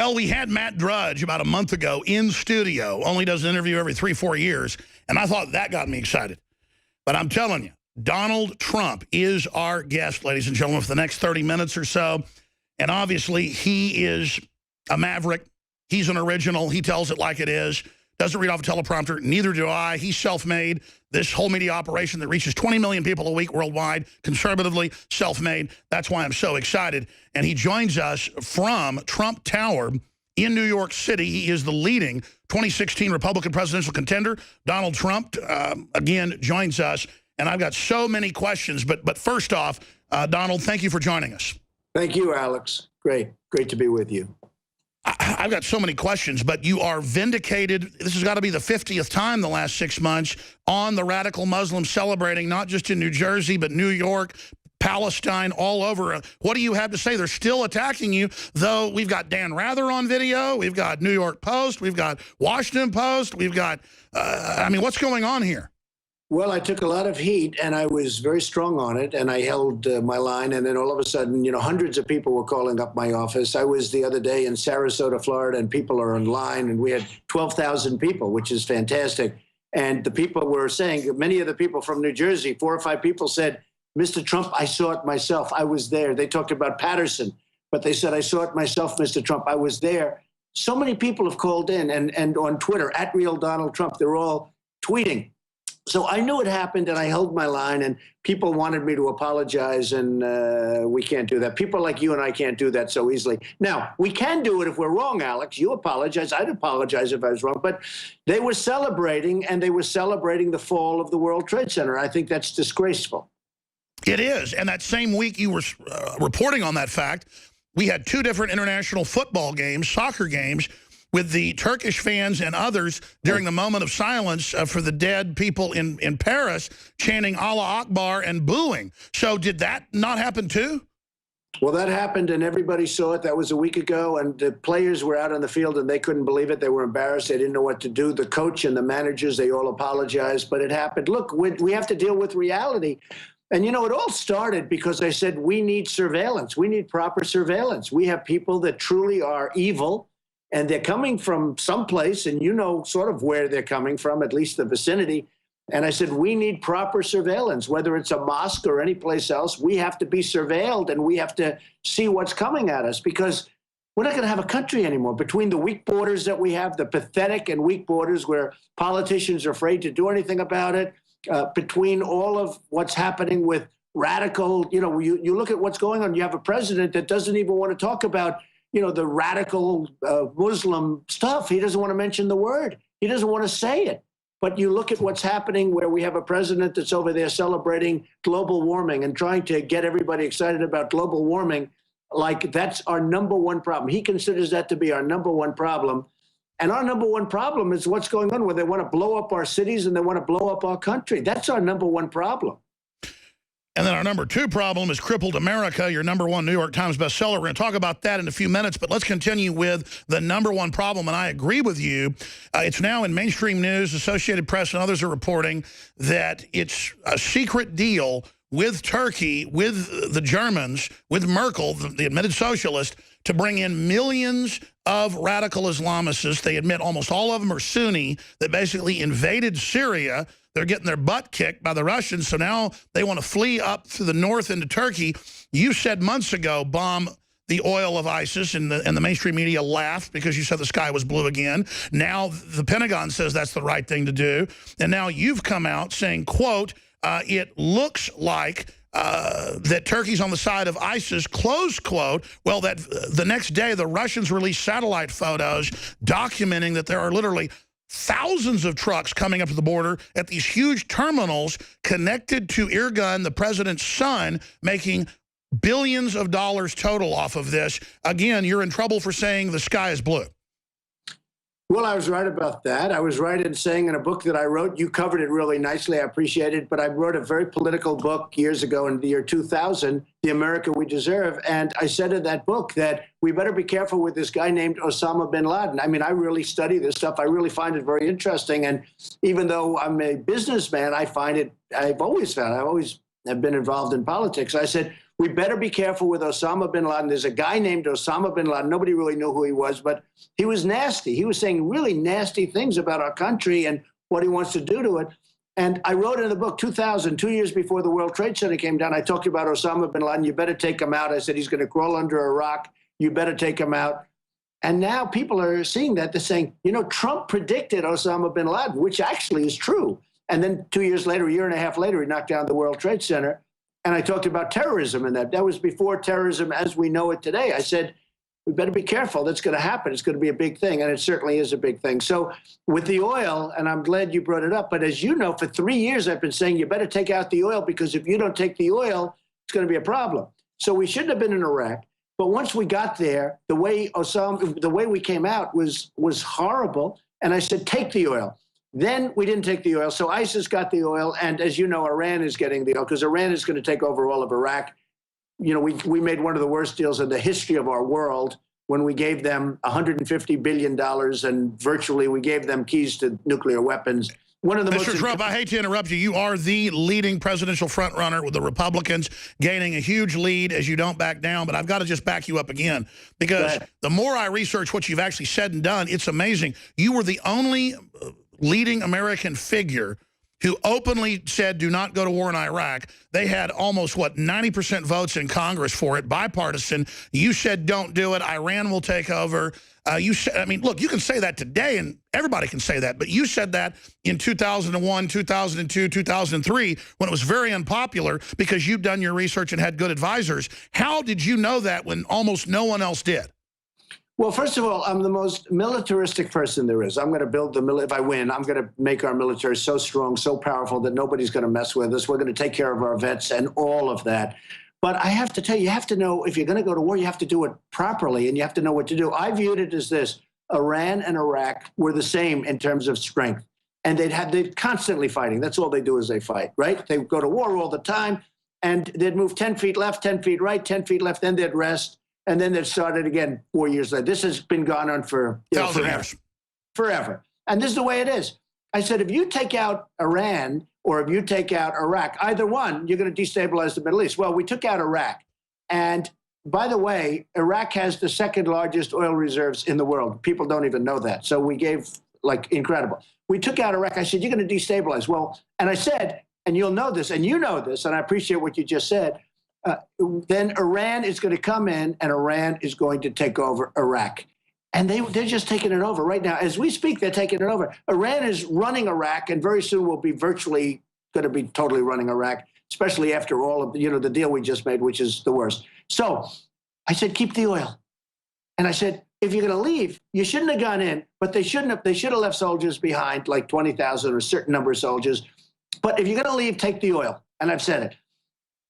Well, we had Matt Drudge about a month ago in studio, only does an interview every 3-4 years, and I thought that got me excited. But I'm telling you, Donald Trump is our guest, ladies and gentlemen, for the next 30 minutes or so. And obviously, he is a maverick. He's an original. He tells it like it is. Doesn't read off a teleprompter. Neither do I. He's self-made. This whole media operation that reaches 20 million people a week worldwide, conservatively, self-made. That's why I'm so excited. And he joins us from Trump Tower in New York City. He is the leading 2016 Republican presidential contender. Donald Trump, again, joins us. And I've got so many questions. But first off, Donald, thank you for joining us. Thank you, Alex. Great to be with you. I've got so many questions, but you are vindicated. This has got to be the 50th time the last 6 months on the radical Muslims celebrating, not just in New Jersey, but New York, Palestine, all over. What do you have to say? They're still attacking you, though we've got Dan Rather on video. We've got New York Post. We've got Washington Post. We've got, I mean, what's going on here? Well, I took a lot of heat, and I was very strong on it, and I held my line, and then all of a sudden, you know, hundreds of people were calling up my office. I was the other day in Sarasota, Florida, and people are online, and we had 12,000 people, which is fantastic. And the people were saying, many of the people from New Jersey, 4 or 5 people said, Mr. Trump, I saw it myself. I was there. They talked about Patterson, but they said, I saw it myself, Mr. Trump. I was there. So many people have called in, and on Twitter, @RealDonaldTrump, they're all tweeting. So I knew it happened, and I held my line, and people wanted me to apologize, and we can't do that. People like you and I can't do that so easily. Now, we can do it if we're wrong, Alex. You apologize. I'd apologize if I was wrong. But they were celebrating, and they were celebrating the fall of the World Trade Center. I think that's disgraceful. It is. And that same week you were reporting on that fact, we had 2 different international football games, soccer games, with the Turkish fans and others during the moment of silence for the dead people in Paris chanting Allah Akbar and booing. So did that not happen too? Well, that happened, and everybody saw it. That was a week ago, and the players were out on the field, and they couldn't believe it. They were embarrassed. They didn't know what to do. The coach and the managers, they all apologized, but it happened. Look, we have to deal with reality. And, you know, it all started because I said we need surveillance. We need proper surveillance. We have people that truly are evil, and they're coming from someplace, and you know sort of where they're coming from, at least the vicinity. And I said, we need proper surveillance, whether it's a mosque or any place else. We have to be surveilled, and we have to see what's coming at us, because we're not going to have a country anymore. Between the weak borders that we have, the pathetic and weak borders where politicians are afraid to do anything about it, between all of what's happening with radical, you know, you look at what's going on. You have a president that doesn't even want to talk about, you know, the radical Muslim stuff. He doesn't want to mention the word. He doesn't want to say it. But you look at what's happening where we have a president that's over there celebrating global warming and trying to get everybody excited about global warming, like that's our #1 problem. He considers that to be our #1 problem. And our #1 problem is what's going on where they want to blow up our cities and they want to blow up our country. That's our #1 problem. And then our #2 problem is crippled America, your #1 New York Times bestseller. We're going to talk about that in a few minutes, but let's continue with the #1 problem, and I agree with you. It's now in mainstream news, Associated Press and others are reporting that it's a secret deal with Turkey, with the Germans, with Merkel, the admitted socialist, to bring in millions of radical Islamists. They admit almost all of them are Sunni, that basically invaded Syria. They're getting their butt kicked by the Russians, so now they want to flee up through the north into Turkey. You said months ago, bomb the oil of ISIS, and the mainstream media laughed because you said the sky was blue again. Now the Pentagon says that's the right thing to do. And now you've come out saying, quote, it looks like that Turkey's on the side of ISIS, close quote. Well, that the next day, the Russians released satellite photos documenting that there are literally thousands of trucks coming up to the border at these huge terminals connected to Erdogan, the president's son, making billions of dollars total off of this. Again, you're in trouble for saying the sky is blue. Well, I was right about that. I was right in saying in a book that I wrote, you covered it really nicely, I appreciate it, but I wrote a very political book years ago in the year 2000, The America We Deserve, and I said in that book that we better be careful with this guy named Osama bin Laden. I mean, I really study this stuff. I really find it very interesting, and even though I'm a businessman, I always have been involved in politics. I said, We better be careful with Osama bin Laden. There's a guy named Osama bin Laden. Nobody really knew who he was, but he was nasty. He was saying really nasty things about our country and what he wants to do to it. And I wrote in the book, 2000, 2 years before the World Trade Center came down, I talked about Osama bin Laden. You better take him out. I said, he's going to crawl under a rock. You better take him out. And now people are seeing that. They're saying, you know, Trump predicted Osama bin Laden, which actually is true. And then 2 years later, a year and a half later, he knocked down the World Trade Center. And I talked about terrorism in that. That was before terrorism as we know it today. I said, we better be careful. That's going to happen. It's going to be a big thing. And it certainly is a big thing. So with the oil, and I'm glad you brought it up, but as you know, for 3 years, I've been saying you better take out the oil, because if you don't take the oil, it's going to be a problem. So we shouldn't have been in Iraq. But once we got there, the way we came out was horrible. And I said, take the oil. Then we didn't take the oil. So ISIS got the oil. And as you know, Iran is getting the oil, because Iran is going to take over all of Iraq. You know, we made one of the worst deals in the history of our world when we gave them $150 billion and virtually we gave them keys to nuclear weapons. One of the Mr. Trump, I hate to interrupt you. You are the leading presidential frontrunner with the Republicans, gaining a huge lead as you don't back down. But I've got to just back you up again, because the more I research what you've actually said and done, it's amazing. You were the only leading American figure who openly said, do not go to war in Iraq. They had almost, 90% votes in Congress for it, bipartisan. You said, don't do it. Iran will take over. You said, I mean, look, you can say that today, and everybody can say that, but you said that in 2001, 2002, 2003, when it was very unpopular because you'd done your research and had good advisors. How did you know that when almost no one else did? Well, first of all, I'm the most militaristic person there is. I'm going to build if I win, I'm going to make our military so strong, so powerful that nobody's going to mess with us. We're going to take care of our vets and all of that. But I have to tell you, you have to know, if you're going to go to war, you have to do it properly, and you have to know what to do. I viewed it as this: Iran and Iraq were the same in terms of strength, and they'd constantly fighting. That's all they do is they fight, right? They go to war all the time, and they'd move 10 feet left, 10 feet right, 10 feet left, then they'd rest. And then they'd start it again 4 years later. This has been going on for forever. And this is the way it is. I said, if you take out Iran or if you take out Iraq, either one, you're going to destabilize the Middle East. Well, we took out Iraq. And by the way, Iraq has the second largest oil reserves in the world. People don't even know that. So we gave, incredible. We took out Iraq. I said, you're going to destabilize. Well, and I said, and you'll know this, and you know this, and I appreciate what you just said, then Iran is going to come in and Iran is going to take over Iraq. And they're just taking it over right now. As we speak, they're taking it over. Iran is running Iraq, and very soon will be virtually going to be totally running Iraq, especially after all of the deal we just made, which is the worst. So I said, keep the oil. And I said, if you're going to leave, you shouldn't have gone in, but they should have left soldiers behind, like 20,000 or a certain number of soldiers. But if you're going to leave, take the oil. And I've said it.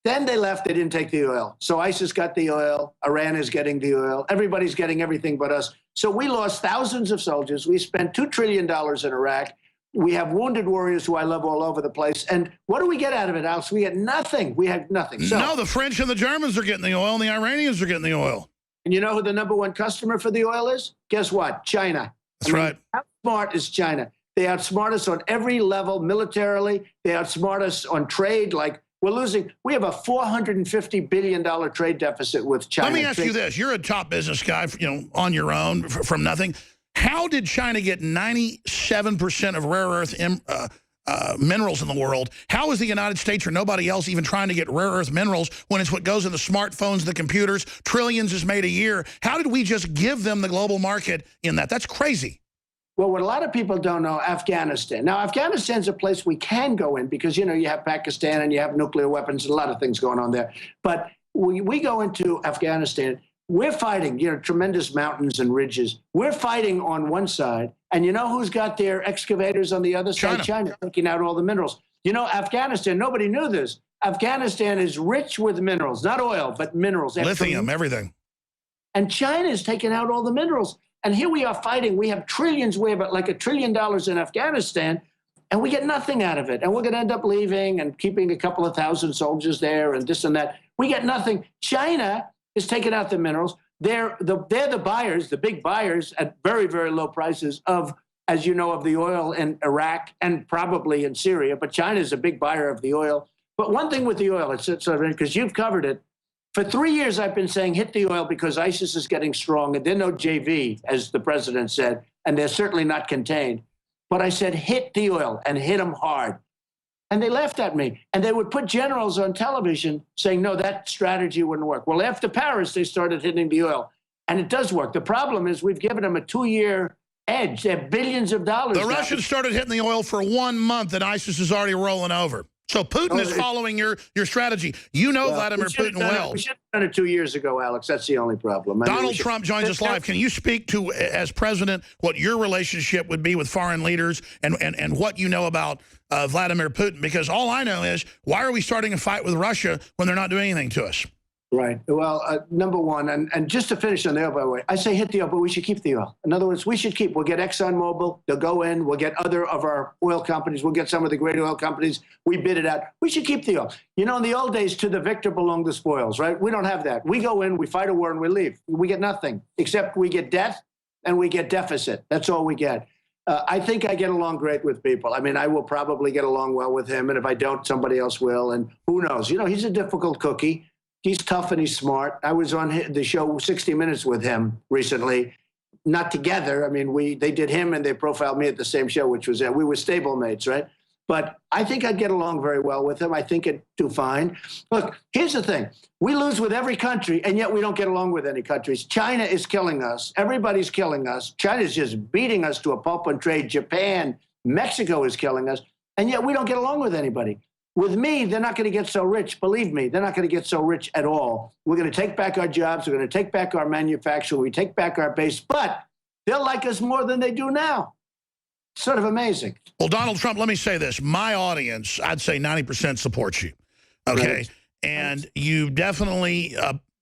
Then they left, they didn't take the oil. So ISIS got the oil, Iran is getting the oil, everybody's getting everything but us. So we lost thousands of soldiers. We spent $2 trillion in Iraq. We have wounded warriors who I love all over the place. And what do we get out of it, Alex? We get nothing. We have nothing. So, no, the French and the Germans are getting the oil, and the Iranians are getting the oil. And you know who the #1 customer for the oil is? Guess what? China. That's right. How smart is China? They outsmart us on every level militarily. They outsmart us on trade, we have a $450 billion trade deficit with China. Let me ask you this. You're a top business guy, on your own from nothing. How did China get 97% of rare earth minerals in the world? How is the United States or nobody else even trying to get rare earth minerals when it's what goes in the smartphones, the computers, trillions is made a year? How did we just give them the global market in that? That's crazy. Well, what a lot of people don't know, Afghanistan. Now, Afghanistan's a place we can go in because, you have Pakistan and you have nuclear weapons and a lot of things going on there. But we go into Afghanistan, we're fighting, tremendous mountains and ridges. We're fighting on one side. And you know who's got their excavators on the other side? China, taking out all the minerals. Afghanistan, nobody knew this. Afghanistan is rich with minerals, not oil, but minerals. Lithium, everything. And China is taking out all the minerals. And here we are fighting. We have trillions. We have like $1 trillion in Afghanistan, and we get nothing out of it. And we're going to end up leaving and keeping a couple of thousand soldiers there and this and that. We get nothing. China is taking out the minerals. They're the buyers, the big buyers at very, very low prices of, as you know, of the oil in Iraq and probably in Syria. But China is a big buyer of the oil. But one thing with the oil, it's sort of because you've covered it. For 3 years, I've been saying hit the oil because ISIS is getting strong, and they're no JV, as the president said, and they're certainly not contained. But I said hit the oil and hit them hard. And they laughed at me. And they would put generals on television saying, no, that strategy wouldn't work. Well, after Paris, they started hitting the oil. And it does work. The problem is we've given them a 2-year edge. They have billions of dollars. The Russians started hitting the oil for 1 month, and ISIS is already rolling over. So Putin is following your strategy. You know Vladimir Putin well. We should have done it 2 years ago, Alex. That's the only problem. Donald Trump joins us live. Can you speak to, as president, what your relationship would be with foreign leaders and what you know about Vladimir Putin? Because all I know is, why are we starting a fight with Russia when they're not doing anything to us? Right. Well, number one, and just to finish on the oil, by the way, I say hit the oil, but we should keep the oil. In other words, we should keep. We'll get ExxonMobil. They'll go in. We'll get other of our oil companies. We'll get some of the great oil companies. We bid it out. We should keep the oil. You know, in the old days, to the victor belong the spoils, right? We don't have that. We go in, we fight a war, and we leave. We get nothing, except we get debt and we get deficit. That's all we get. I think I get along great with people. I mean, I will probably get along well with him, and if I don't, somebody else will, and who knows? You know, he's a difficult cookie. He's tough and he's smart. I was on the show 60 Minutes with him recently, not together. I mean, they did him and they profiled me at the same show, which was we were stablemates, right? But I think I'd get along very well with him. I think it'd do fine. Look, here's the thing. We lose with every country, and yet we don't get along with any countries. China is killing us. Everybody's killing us. China's just beating us to a pulp and trade. Japan, Mexico is killing us, and yet we don't get along with anybody. With me, they're not going to get so rich. Believe me, they're not going to get so rich at all. We're going to take back our jobs. We're going to take back our manufacturing. We take back our base, but they'll like us more than they do now. Sort of amazing. Well, Donald Trump, let me say this. My audience, I'd say 90% supports you, okay? Right. And you definitely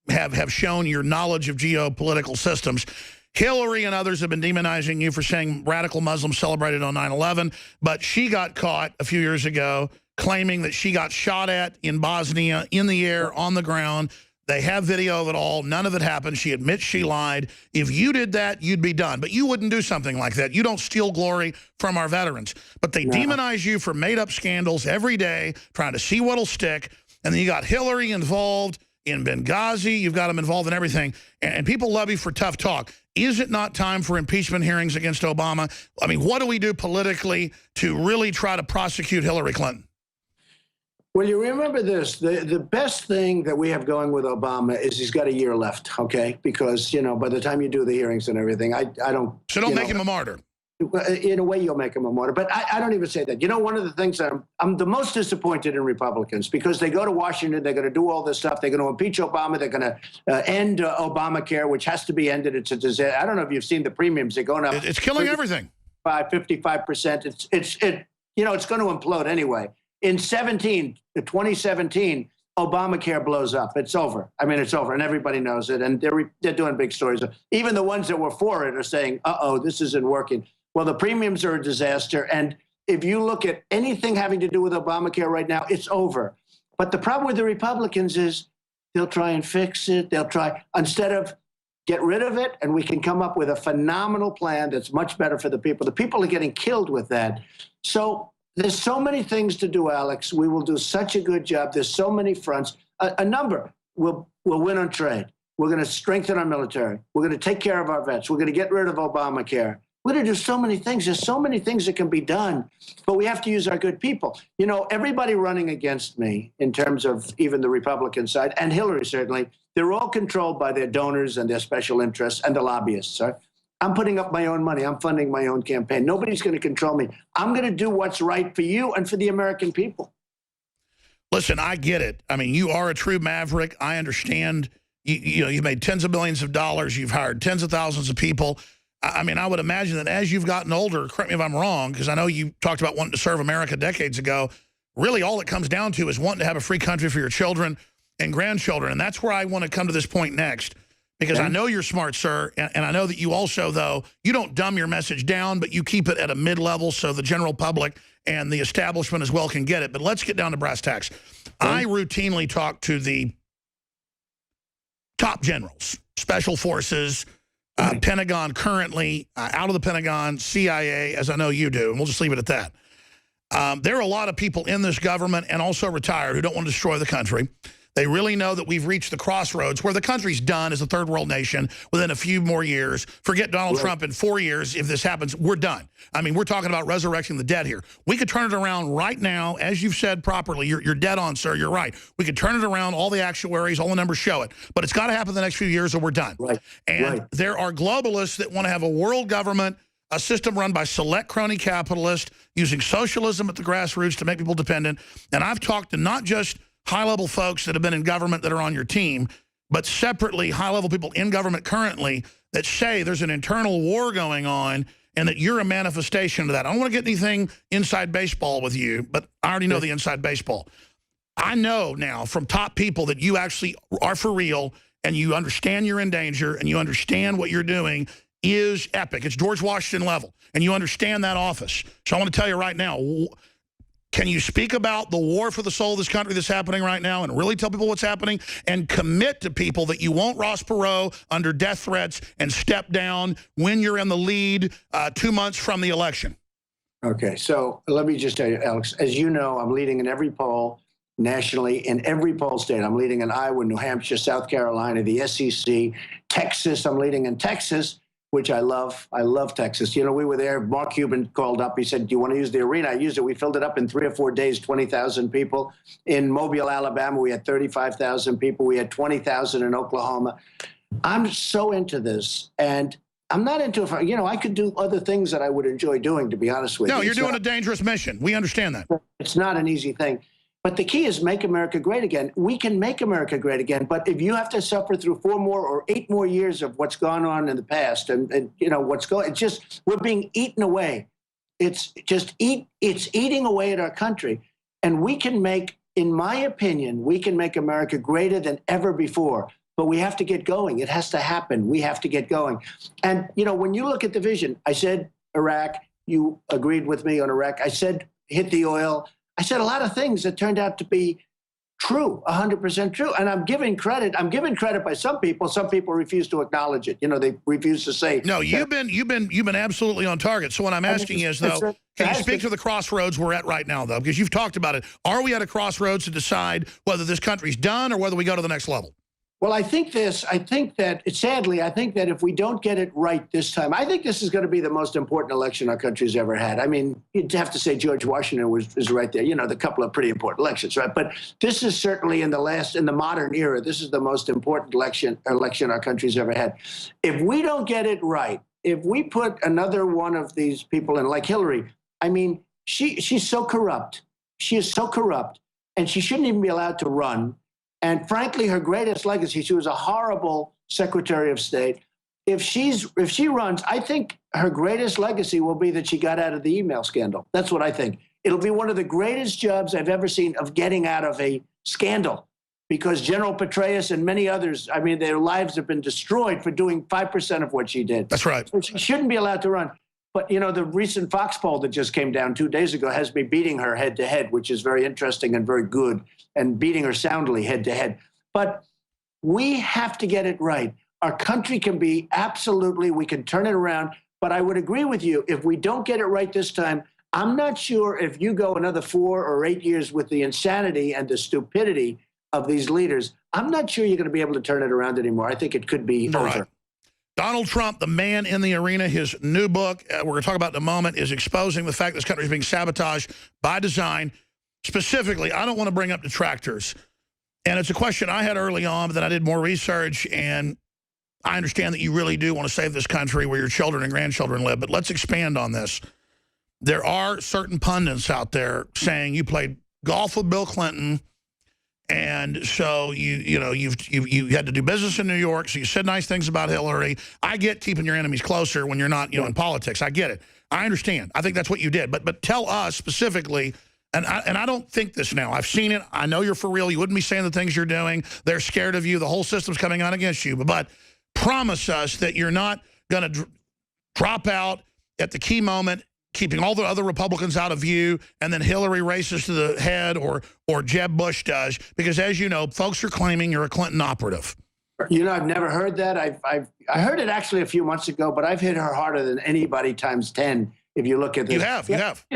have shown your knowledge of geopolitical systems. Hillary and others have been demonizing you for saying radical Muslims celebrated on 9/11, but she got caught a few years ago claiming that she got shot at in Bosnia, in the air, on the ground. They have video of it all. None of it happened. She admits she lied. If you did that, you'd be done. But you wouldn't do something like that. You don't steal glory from our veterans. But they demonize you for made-up scandals every day, trying to see what'll stick. And then you got Hillary involved in Benghazi. You've got them involved in everything. And people love you for tough talk. Is it not time for impeachment hearings against Obama? I mean, what do we do politically to really try to prosecute Hillary Clinton? Well, you remember this. The best thing that we have going with Obama is he's got a year left, okay? Because, you know, by the time you do the hearings and everything, I don't... So don't make him a martyr. In a way, you'll make him a martyr. But I don't even say that. You know, one of the things that I'm the most disappointed in Republicans, because they go to Washington, they're going to do all this stuff. They're going to impeach Obama. They're going to end Obamacare, which has to be ended. It's a disaster. I don't know if you've seen the premiums. They're going up. It's killing everything. 55%. You know, it's going to implode anyway. In 2017, Obamacare blows up. It's over. I mean, it's over, and everybody knows it. And they're doing big stories. Even the ones that were for it are saying, "Uh-oh, this isn't working." Well, the premiums are a disaster. And if you look at anything having to do with Obamacare right now, it's over. But the problem with the Republicans is they'll try and fix it. They'll try, instead of get rid of it, and we can come up with a phenomenal plan that's much better for the people. The people are getting killed with that. So there's so many things to do, Alex. We will do such a good job. There's so many fronts. A number. We'll win on trade. We're going to strengthen our military. We're going to take care of our vets. We're going to get rid of Obamacare. We're going to do so many things. There's so many things that can be done, but we have to use our good people. You know, everybody running against me in terms of even the Republican side, and Hillary certainly, they're all controlled by their donors and their special interests and the lobbyists, right? I'm putting up my own money. I'm funding my own campaign. Nobody's going to control me. I'm going to do what's right for you and for the American people. Listen, I get it. I mean, you are a true maverick. I understand. You know, you've made tens of millions of dollars. You've hired tens of thousands of people. I mean, I would imagine that as you've gotten older, correct me if I'm wrong, because I know you talked about wanting to serve America decades ago, really all it comes down to is wanting to have a free country for your children and grandchildren. And that's where I want to come to this point next, because I know you're smart, sir, and I know that you also, though, you don't dumb your message down, but you keep it at a mid-level so the general public and the establishment as well can get it. But let's get down to brass tacks. I routinely talk to the top generals, special forces, Pentagon currently, out of the Pentagon, CIA, as I know you do, and we'll just leave it at that. There are a lot of people in this government and also retired who don't want to destroy the country. They really know that we've reached the crossroads where the country's done as a third world nation within a few more years. Forget Donald Trump in 4 years. If this happens, we're done. I mean, we're talking about resurrecting the dead here. We could turn it around right now, as you've said properly. You're dead on, sir. You're right. We could turn it around. All the actuaries, all the numbers show it. But it's got to happen the next few years or we're done. And there are globalists that want to have a world government, a system run by select crony capitalists using socialism at the grassroots to make people dependent. And I've talked to not just high-level folks that have been in government that are on your team, but separately high-level people in government currently that say there's an internal war going on and that you're a manifestation of that. I don't want to get anything inside baseball with you, but I already know the inside baseball. I know now from top people that you actually are for real and you understand you're in danger and you understand what you're doing is epic. It's George Washington level, and you understand that office. So I want to tell you right now, can you speak about the war for the soul of this country that's happening right now and really tell people what's happening and commit to people that you won't Ross Perot under death threats and step down when you're in the lead 2 months from the election? Okay, so let me just tell you, Alex, as you know, I'm leading in every poll nationally, in every poll state. I'm leading in Iowa, New Hampshire, South Carolina, the SEC, Texas. I'm leading in Texas, which I love. I love Texas. You know, we were there. Mark Cuban called up. He said, do you want to use the arena? I used it. We filled it up in 3 or 4 days, 20,000 people. In Mobile, Alabama, we had 35,000 people. We had 20,000 in Oklahoma. I'm so into this. And I'm not into it. You know, I could do other things that I would enjoy doing, to be honest with you. No, you're doing a dangerous mission. We understand that. It's not an easy thing. But the key is make America great again. We can make America great again, but if you have to suffer through 4 more or 8 more years of what's gone on in the past and you know, it's just, we're being eaten away. It's eating away at our country. And we can make, in my opinion, we can make America greater than ever before. But we have to get going. It has to happen. We have to get going. And, you know, when you look at the vision, I said Iraq, you agreed with me on Iraq. I said hit the oil. I said a lot of things that turned out to be true, 100% true. And I'm giving credit. I'm given credit by some people. Some people refuse to acknowledge it. You know, they refuse to say. No, you've been absolutely on target. So what I'm asking is, though, can you speak to the crossroads we're at right now, though? Because you've talked about it. Are we at a crossroads to decide whether this country's done or whether we go to the next level? Well, I think that if we don't get it right this time, I think this is going to be the most important election our country's ever had. I mean, you'd have to say George Washington is right there. You know, the couple of pretty important elections, right? But this is certainly in the modern era, this is the most important election our country's ever had. If we don't get it right, if we put another one of these people in, like Hillary, I mean, she's so corrupt. She is so corrupt, and she shouldn't even be allowed to run. And frankly, her greatest legacy, she was a horrible Secretary of State. If she runs, I think her greatest legacy will be that she got out of the email scandal. That's what I think. It'll be one of the greatest jobs I've ever seen of getting out of a scandal, because General Petraeus and many others, I mean, their lives have been destroyed for doing 5% of what she did. That's right. So she shouldn't be allowed to run. But, you know, the recent Fox poll that just came down 2 days ago has me beating her head to head, which is very interesting and very good, and beating her soundly head to head. But we have to get it right. Our country can be absolutely, we can turn it around. But I would agree with you, if we don't get it right this time, I'm not sure if you go another 4 or 8 years with the insanity and the stupidity of these leaders, I'm not sure you're going to be able to turn it around anymore. I think it could be over. Right. Donald Trump, the man in the arena, his new book, we're going to talk about in a moment, is exposing the fact this country is being sabotaged by design. Specifically, I don't want to bring up detractors. And it's a question I had early on, but then I did more research, and I understand that you really do want to save this country where your children and grandchildren live, but let's expand on this. There are certain pundits out there saying you played golf with Bill Clinton, and so you had to do business in New York, so you said nice things about Hillary. I get keeping your enemies closer when you're not, in politics. I get it. I understand. I think that's what you did. But tell us specifically, and I don't think this now. I've seen it. I know you're for real. You wouldn't be saying the things you're doing. They're scared of you. The whole system's coming out against you. But promise us that you're not going to drop out at the key moment, keeping all the other Republicans out of view, and then Hillary races to the head or Jeb Bush does. Because as you know, folks are claiming you're a Clinton operative. You know, I've never heard that. I heard it actually a few months ago, but I've hit her harder than anybody times 10. If you look at this. You have.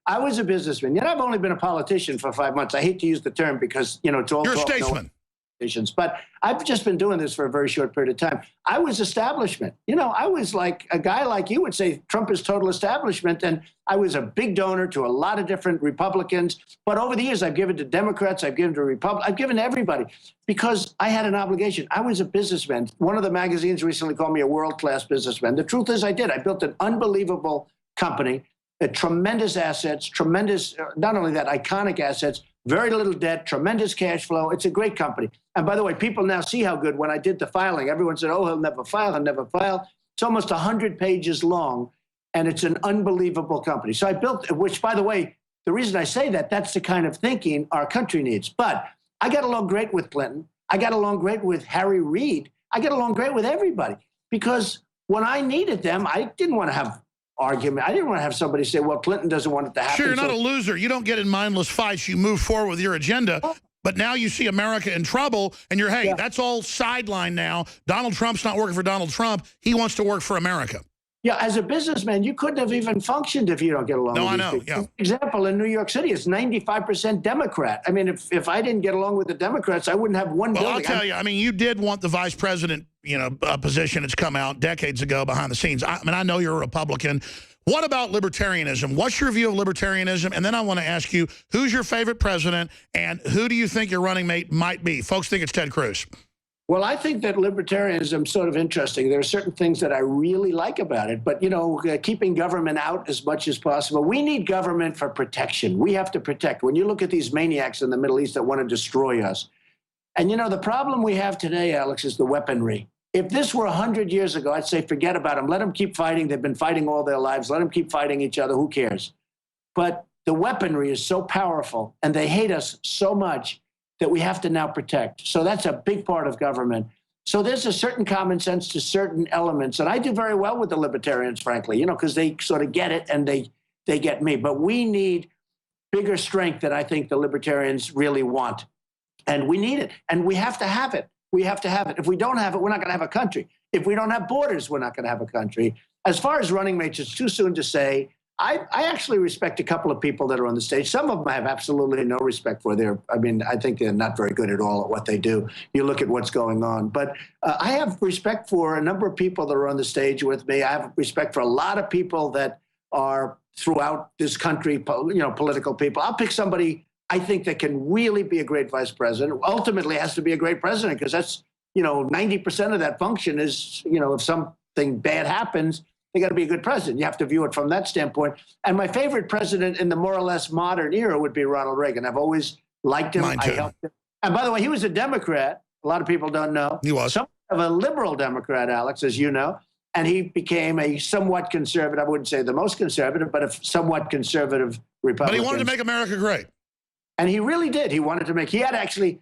I was a businessman. You know, I've only been a politician for 5 months. I hate to use the term because, it's all You're a talk, statesman. politicians, but I've just been doing this for a very short period of time. I was establishment. You know, I was like a guy like you would say Trump is total establishment. And I was a big donor to a lot of different Republicans. But over the years, I've given to Democrats, I've given to Republicans, I've given to everybody because I had an obligation. I was a businessman. One of the magazines recently called me a world-class businessman. The truth is I did. I built an unbelievable company, tremendous assets, tremendous, not only that, iconic assets, very little debt, tremendous cash flow. It's a great company. And by the way, people now see how good when I did the filing. Everyone said, oh, he'll never file, he'll never file. It's almost 100 pages long, and it's an unbelievable company. So I built, which, by the way, the reason I say that, that's the kind of thinking our country needs. But I got along great with Clinton. I got along great with Harry Reid. I got along great with everybody because when I needed them, I didn't want to have argument. I didn't want to have somebody say, well, Clinton doesn't want it to happen. Sure, you're not a loser. You don't get in mindless fights. You move forward with your agenda. But now you see America in trouble, and you're, hey, that's all sidelined now. Donald Trump's not working for Donald Trump. He wants to work for America. Yeah, as a businessman, you couldn't have even functioned if you don't get along with I these know, people. yeah. For example, in New York City, it's 95% Democrat. I mean, if I didn't get along with the Democrats, I wouldn't have one building. I'll tell you, I mean, you did want the vice president, position. It's come out decades ago behind the scenes. I mean, I know you're a Republican. What about libertarianism? What's your view of libertarianism? And then I want to ask you, who's your favorite president, and who do you think your running mate might be? Folks think it's Ted Cruz. Well, I think that libertarianism is sort of interesting. There are certain things that I really like about it, but, keeping government out as much as possible. We need government for protection. We have to protect. When you look at these maniacs in the Middle East that want to destroy us, and, the problem we have today, Alex, is the weaponry. If this were 100 years ago, I'd say forget about them. Let them keep fighting. They've been fighting all their lives. Let them keep fighting each other. Who cares? But the weaponry is so powerful, and they hate us so much that we have to now protect. So that's a big part of government. So there's a certain common sense to certain elements. And I do very well with the libertarians, frankly, because they sort of get it and they get me. But we need bigger strength than I think the libertarians really want. And we need it. And we have to have it. We have to have it. If we don't have it, we're not going to have a country. If we don't have borders, we're not going to have a country. As far as running mates, it's too soon to say. I actually respect a couple of people that are on the stage. Some of them I have absolutely no respect for. I think they're not very good at all at what they do. You look at what's going on. But I have respect for a number of people that are on the stage with me. I have respect for a lot of people that are throughout this country, political people. I'll pick somebody I think that can really be a great vice president. Ultimately has to be a great president because that's, 90% of that function is, if something bad happens, they got to be a good president. You have to view it from that standpoint. And my favorite president in the more or less modern era would be Ronald Reagan. I've always liked him. Mine too. I helped him. And by the way, he was a Democrat. A lot of people don't know. He was. Somewhat of a liberal Democrat, Alex, as you know. And he became a somewhat conservative, I wouldn't say the most conservative, but a somewhat conservative Republican. But he wanted to make America great. And he really did. He wanted to make, he had actually